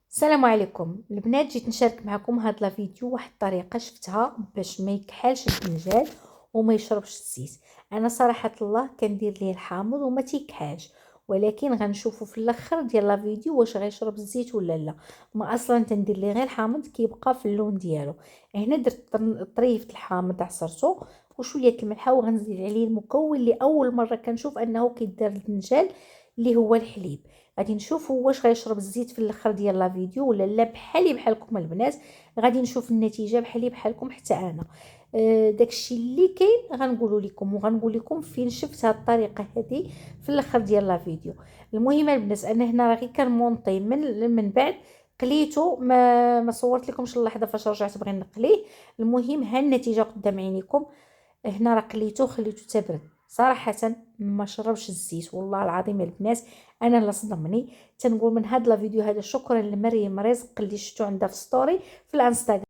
السلام عليكم البنات، جيت نشارك معكم هاد لا فيديو. واحد الطريقه شفتها باش ما يكحالش الفنجان وما يشربش الزيت. انا صراحه الله كندير ليه الحامض وما تيكحالش، ولكن غنشوفوا في الاخر ديال لا فيديو واش غيشرب الزيت ولا لا. ما اصلا تندير ليه غير الحامض كيبقى في اللون ديالو. هنا درت طريفه الحامض عصرته وشويه الملحه وغنزيد عليه المكون اللي اول مره كنشوف انه كيدار الفنجان اللي هو الحليب. غادي نشوفوا واش غيشرب الزيت في الاخر ديال لا فيديو ولا لا. بحالي بحالكم البنات غادي نشوف النتيجه بحالي بحالكم حتى انا. داكشي اللي كاين غنقول لكم وغنقول لكم فين شفت هاد الطريقه هذه في الاخر ديال لا فيديو. المهم البنات انا هنا راه غير كنمونطي من بعد قليته. ما صورت لكمش اللحظه فاش رجعت بغي نقليه. المهم ها النتيجه قدام عينيكم. هنا راه قليته خليته تبرد. صراحه ما شربش الزيت والله العظيم البنات. انا اللي صدمني. تنقول من هاد لا فيديو هذا شكرا لمريم رزق اللي شفتو عندها في ستوري في الانستغرام.